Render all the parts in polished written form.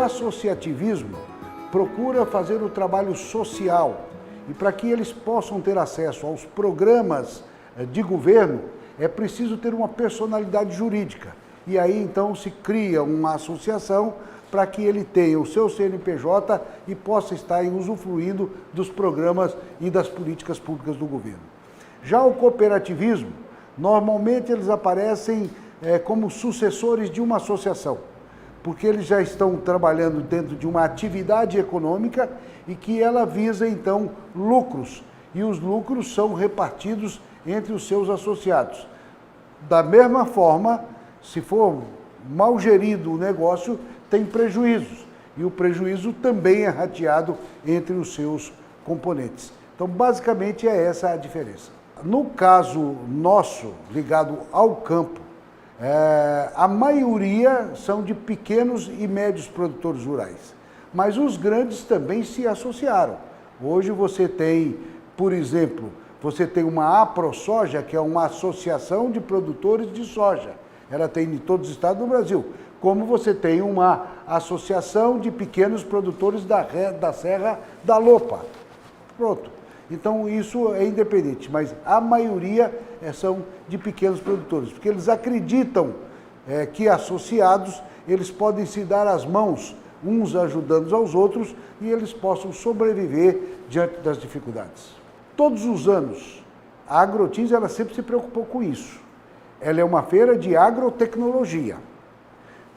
associativismo procura fazer o trabalho social e para que eles possam ter acesso aos programas de governo, é preciso ter uma personalidade jurídica. E aí então se cria uma associação para que ele tenha o seu CNPJ e possa estar usufruindo dos programas e das políticas públicas do governo. Já o cooperativismo, normalmente eles aparecem como sucessores de uma associação, porque eles já estão trabalhando dentro de uma atividade econômica e que ela visa então lucros, e os lucros são repartidos entre os seus associados. Da mesma forma, se for mal gerido o negócio, tem prejuízos, e o prejuízo também é rateado entre os seus componentes. Então, basicamente, é essa a diferença. No caso nosso, ligado ao campo, a maioria são de pequenos e médios produtores rurais, mas os grandes também se associaram. Hoje você tem, por exemplo, você tem uma AproSoja, que é uma associação de produtores de soja. Ela tem em todos os estados do Brasil. Como você tem uma associação de pequenos produtores da Serra da Lopa. Pronto. Então isso é independente, mas a maioria são de pequenos produtores, porque eles acreditam que associados eles podem se dar as mãos, uns ajudando aos outros, e eles possam sobreviver diante das dificuldades. Todos os anos, a Agrotins ela sempre se preocupou com isso. Ela é uma feira de agrotecnologia.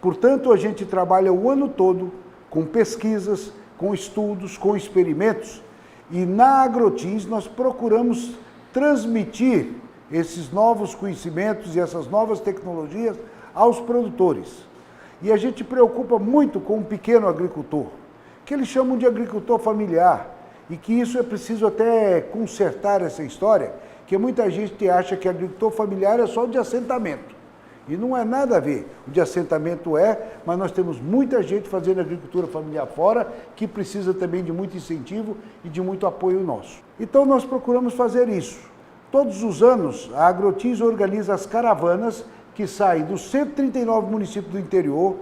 Portanto, a gente trabalha o ano todo com pesquisas, com estudos, com experimentos, e na Agrotins nós procuramos transmitir esses novos conhecimentos e essas novas tecnologias aos produtores. E a gente preocupa muito com o pequeno agricultor, que eles chamam de agricultor familiar, e que isso é preciso até consertar essa história, que muita gente acha que agricultor familiar é só o de assentamento. E não é nada a ver. O de assentamento mas nós temos muita gente fazendo agricultura familiar fora, que precisa também de muito incentivo e de muito apoio nosso. Então nós procuramos fazer isso. Todos os anos, a Agrotins organiza as caravanas que saem dos 139 municípios do interior,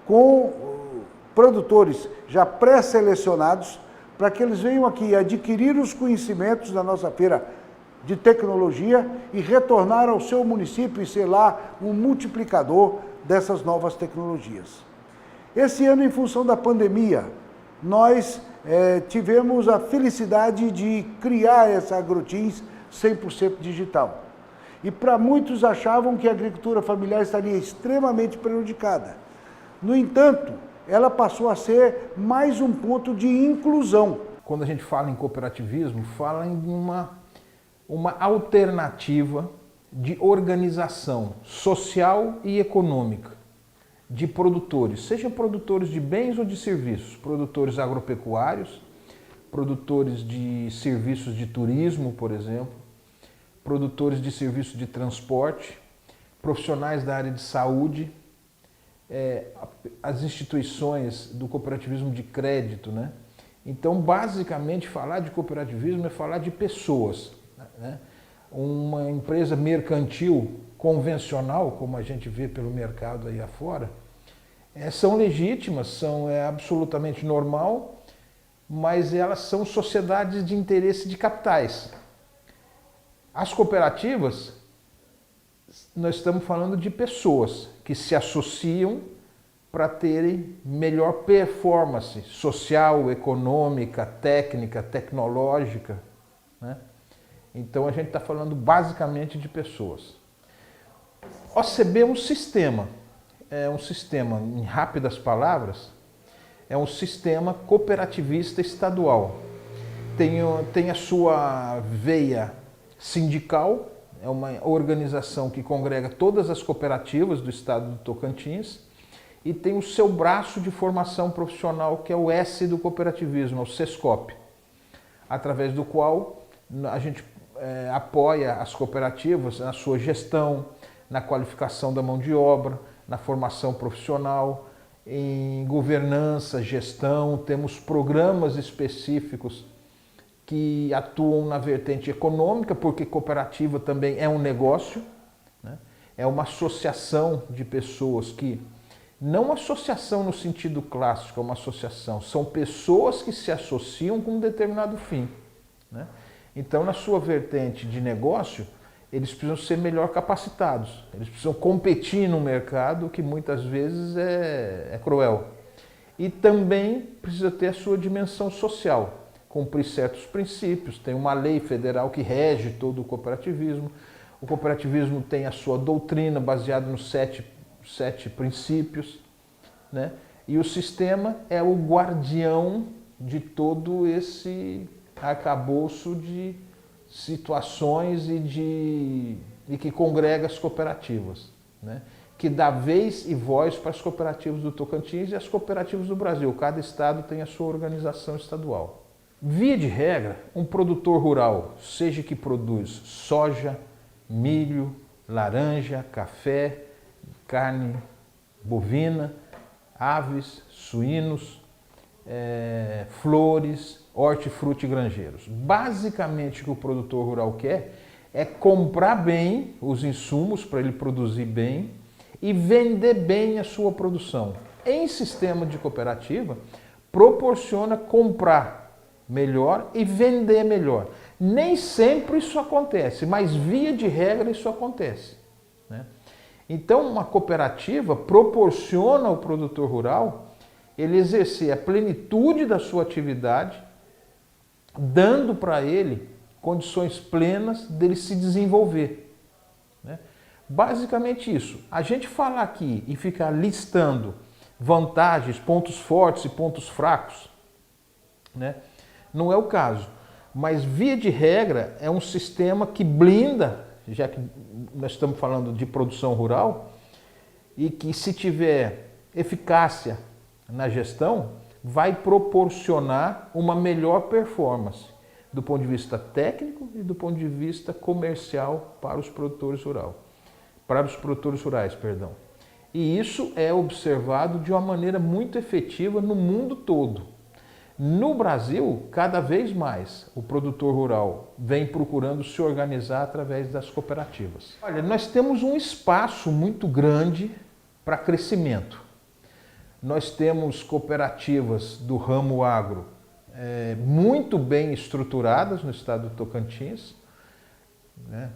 com produtores já pré-selecionados, para que eles venham aqui adquirir os conhecimentos da nossa feira de tecnologia e retornar ao seu município e ser lá um multiplicador dessas novas tecnologias. Esse ano, em função da pandemia, nós tivemos a felicidade de criar essa Agrotins 100% digital. E para muitos achavam que a agricultura familiar estaria extremamente prejudicada. No entanto, ela passou a ser mais um ponto de inclusão. Quando a gente fala em cooperativismo, fala em uma alternativa de organização social e econômica de produtores, sejam produtores de bens ou de serviços, produtores agropecuários, produtores de serviços de turismo, por exemplo, produtores de serviços de transporte, profissionais da área de saúde, as instituições do cooperativismo de crédito, né? Então, basicamente, falar de cooperativismo é falar de pessoas, né? Uma empresa mercantil convencional, como a gente vê pelo mercado aí afora, são legítimas, é absolutamente normal, mas elas são sociedades de interesse de capitais. As cooperativas, nós estamos falando de pessoas que se associam para terem melhor performance social, econômica, técnica, tecnológica, né? Então a gente está falando basicamente de pessoas. OCB é um sistema, em rápidas palavras, é um sistema cooperativista estadual. Tem a sua veia sindical, é uma organização que congrega todas as cooperativas do estado do Tocantins, e tem o seu braço de formação profissional, que é o S do cooperativismo, o SESCOP, através do qual a gente apoia as cooperativas na sua gestão, na qualificação da mão de obra, na formação profissional, em governança, gestão. Temos programas específicos que atuam na vertente econômica, porque cooperativa também é um negócio, né? É uma associação de pessoas que Não associação no sentido clássico, é uma associação. São pessoas que se associam com um determinado fim, né? Então, na sua vertente de negócio, eles precisam ser melhor capacitados. Eles precisam competir no mercado, que muitas vezes é cruel. E também precisa ter a sua dimensão social, cumprir certos princípios. Tem uma lei federal que rege todo o cooperativismo. O cooperativismo tem a sua doutrina baseada nos sete princípios, né? E o sistema é o guardião de todo esse arcabouço de situações e que congrega as cooperativas, né? Que dá vez e voz para as cooperativas do Tocantins e as cooperativas do Brasil. Cada estado tem a sua organização estadual. Via de regra, um produtor rural, seja que produz soja, milho, laranja, café, carne bovina, aves, suínos, flores, hortifruti e granjeiros. Basicamente o que o produtor rural quer é comprar bem os insumos para ele produzir bem e vender bem a sua produção. Em sistema de cooperativa, proporciona comprar melhor e vender melhor. Nem sempre isso acontece, mas via de regra isso acontece, né? Então, uma cooperativa proporciona ao produtor rural ele exercer a plenitude da sua atividade, dando para ele condições plenas dele se desenvolver, né? Basicamente isso. A gente falar aqui e ficar listando vantagens, pontos fortes e pontos fracos, né? Não é o caso. Mas, via de regra, é um sistema que blinda, já que nós estamos falando de produção rural, e que, se tiver eficácia na gestão, vai proporcionar uma melhor performance do ponto de vista técnico e do ponto de vista comercial para os produtores rurais, perdão. E isso é observado de uma maneira muito efetiva no mundo todo. No Brasil, cada vez mais, o produtor rural vem procurando se organizar através das cooperativas. Olha, nós temos um espaço muito grande para crescimento. Nós temos cooperativas do ramo agro muito bem estruturadas no estado do Tocantins, né?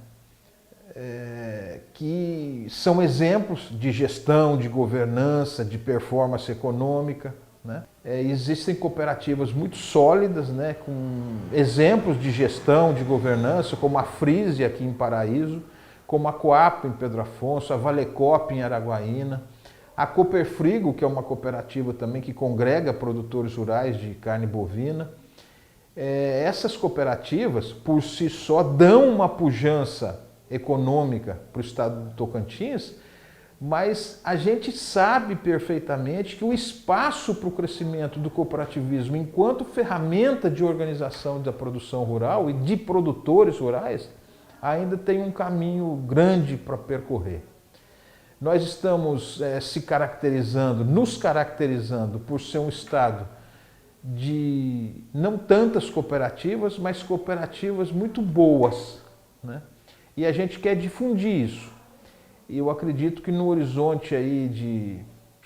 Que são exemplos de gestão, de governança, de performance econômica, né? Existem cooperativas muito sólidas, né, com exemplos de gestão, de governança, como a Frise aqui em Paraíso, como a Coap em Pedro Afonso, a Valecop em Araguaína, a Cooperfrigo, que é uma cooperativa também que congrega produtores rurais de carne bovina. Essas cooperativas, por si só, dão uma pujança econômica para o estado do Tocantins, mas a gente sabe perfeitamente que o espaço para o crescimento do cooperativismo enquanto ferramenta de organização da produção rural e de produtores rurais ainda tem um caminho grande para percorrer. Nós estamos nos caracterizando por ser um estado de não tantas cooperativas, mas cooperativas muito boas, né? E a gente quer difundir isso. E eu acredito que no horizonte aí de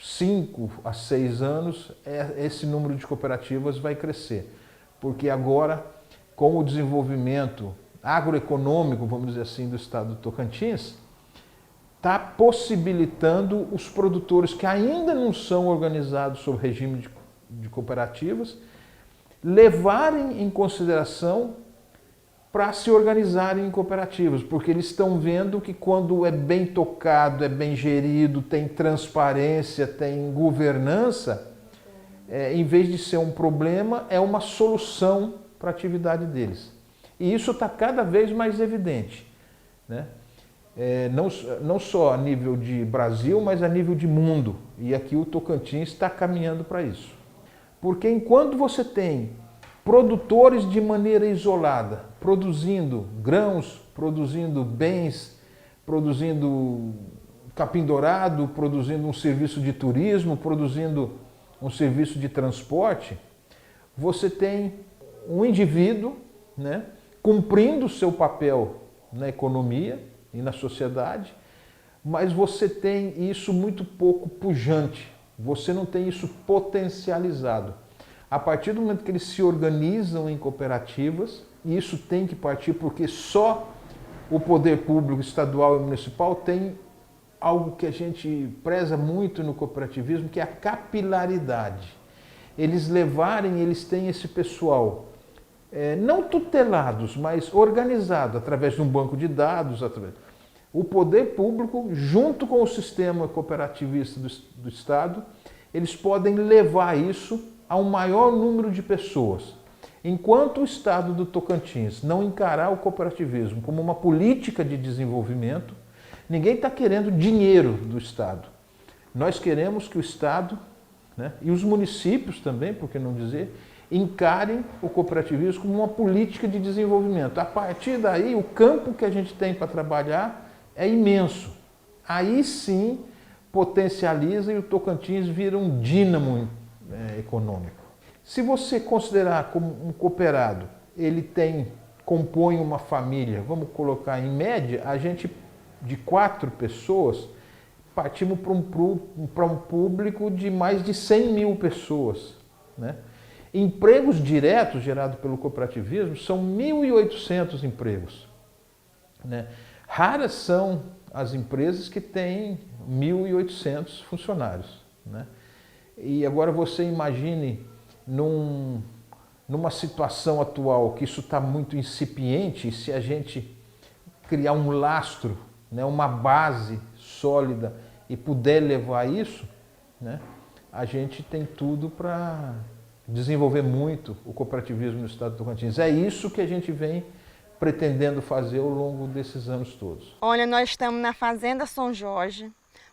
5 a 6 anos, esse número de cooperativas vai crescer. Porque agora, com o desenvolvimento agroeconômico, vamos dizer assim, do estado do Tocantins, está possibilitando os produtores que ainda não são organizados sob regime de cooperativas levarem em consideração para se organizarem em cooperativas, porque eles estão vendo que quando é bem tocado, é bem gerido, tem transparência, tem governança, em vez de ser um problema, é uma solução para a atividade deles. E isso está cada vez mais evidente, né? Não só a nível de Brasil, mas a nível de mundo. E aqui o Tocantins está caminhando para isso. Porque enquanto você tem produtores de maneira isolada, produzindo grãos, produzindo bens, produzindo capim dourado, produzindo um serviço de turismo, produzindo um serviço de transporte, você tem um indivíduo, né, cumprindo o seu papel na economia e na sociedade, mas você tem isso muito pouco pujante, você não tem isso potencializado. A partir do momento que eles se organizam em cooperativas, e isso tem que partir porque só o poder público estadual e municipal tem algo que a gente preza muito no cooperativismo, que é a capilaridade. Eles têm esse pessoal, não tutelados, mas organizado através de um banco de dados, o poder público, junto com o sistema cooperativista do Estado, eles podem levar isso a um maior número de pessoas. Enquanto o Estado do Tocantins não encarar o cooperativismo como uma política de desenvolvimento, ninguém está querendo dinheiro do Estado. Nós queremos que o Estado, né, e os municípios também, por que não dizer, encarem o cooperativismo como uma política de desenvolvimento. A partir daí, o campo que a gente tem para trabalhar é imenso. Aí sim potencializa e o Tocantins vira um dínamo econômico. Se você considerar como um cooperado, ele compõe uma família, vamos colocar em média, a gente de 4 pessoas, partimos para um público de mais de 100 mil pessoas, né? Empregos diretos gerados pelo cooperativismo são 1.800 empregos, né? Raras são as empresas que têm 1.800 funcionários, né? E agora você imagine numa situação atual que isso está muito incipiente, se a gente criar um lastro, né, uma base sólida e puder levar isso, né, a gente tem tudo para desenvolver muito o cooperativismo no estado do Tocantins. É isso que a gente vem pretendendo fazer ao longo desses anos todos. Olha, nós estamos na Fazenda São Jorge,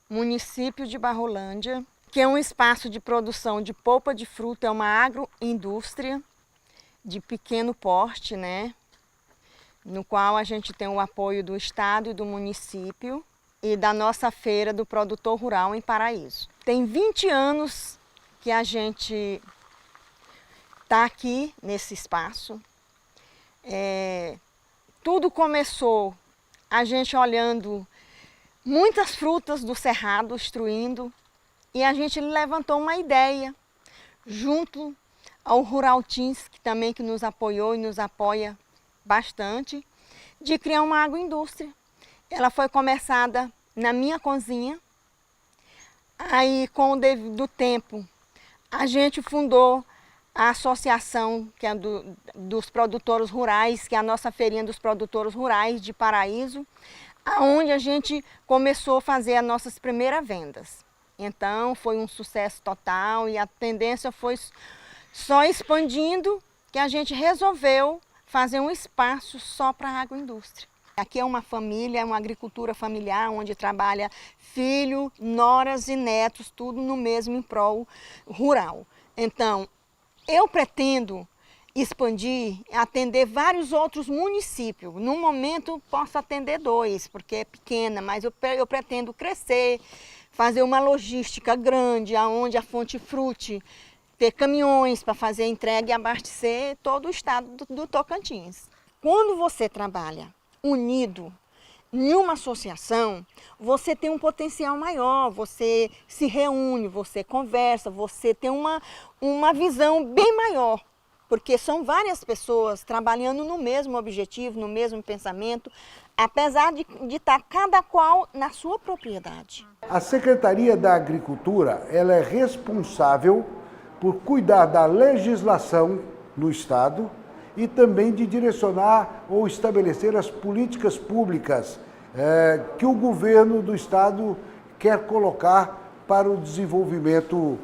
município de Barrolândia, que é um espaço de produção de polpa de fruta, é uma agroindústria de pequeno porte, né? No qual a gente tem o apoio do Estado e do município e da nossa feira do produtor rural em Paraíso. Tem 20 anos que a gente está aqui nesse espaço. Tudo começou a gente olhando muitas frutas do cerrado, destruindo, e a gente levantou uma ideia, junto ao Rural Teams, que nos apoiou e nos apoia bastante, de criar uma agroindústria. Ela foi começada na minha cozinha, aí com o devido tempo a gente fundou a associação que é dos produtores rurais, que é a nossa feirinha dos produtores rurais de Paraíso, onde a gente começou a fazer as nossas primeiras vendas. Então foi um sucesso total e a tendência foi só expandindo, que a gente resolveu fazer um espaço só para a agroindústria. Aqui é uma família, é uma agricultura familiar, onde trabalha filho, noras e netos, tudo no mesmo em prol rural. Então, eu pretendo expandir, atender vários outros municípios. No momento, posso atender 2, porque é pequena, mas eu pretendo crescer, fazer uma logística grande, onde a Fonte Fruti ter caminhões para fazer entrega e abastecer todo o estado do Tocantins. Quando você trabalha unido em uma associação, você tem um potencial maior, você se reúne, você conversa, você tem uma visão bem maior, porque são várias pessoas trabalhando no mesmo objetivo, no mesmo pensamento, apesar de estar cada qual na sua propriedade. A Secretaria da Agricultura, ela é responsável por cuidar da legislação no Estado e também de direcionar ou estabelecer as políticas públicas que o governo do Estado quer colocar para o desenvolvimento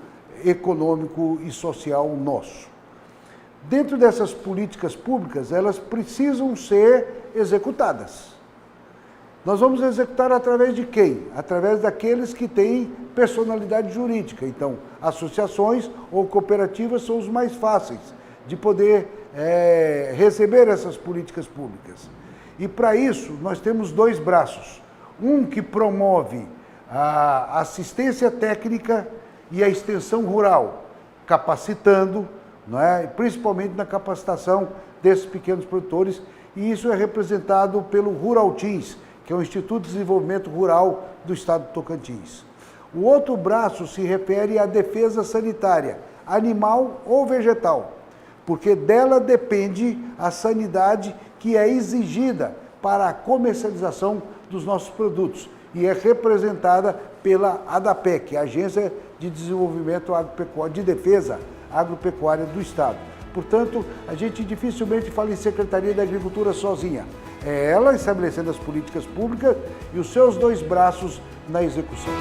econômico e social nosso. Dentro dessas políticas públicas, elas precisam ser executadas. Nós vamos executar através de quem? Através daqueles que têm personalidade jurídica. Então, associações ou cooperativas são os mais fáceis de poder receber essas políticas públicas. E para isso, nós temos 2 braços. Um que promove a assistência técnica e a extensão rural, capacitando, não é? Principalmente na capacitação desses pequenos produtores, e isso é representado pelo Rural Teams, que é o Instituto de Desenvolvimento Rural do Estado do Tocantins. O outro braço se refere à defesa sanitária, animal ou vegetal, porque dela depende a sanidade que é exigida para a comercialização dos nossos produtos e é representada pela ADAPEC, a Agência de Desenvolvimento Agropecuário, de Defesa Agropecuária do Estado. Portanto, a gente dificilmente fala em Secretaria da Agricultura sozinha. É ela estabelecendo as políticas públicas e os seus dois braços na execução.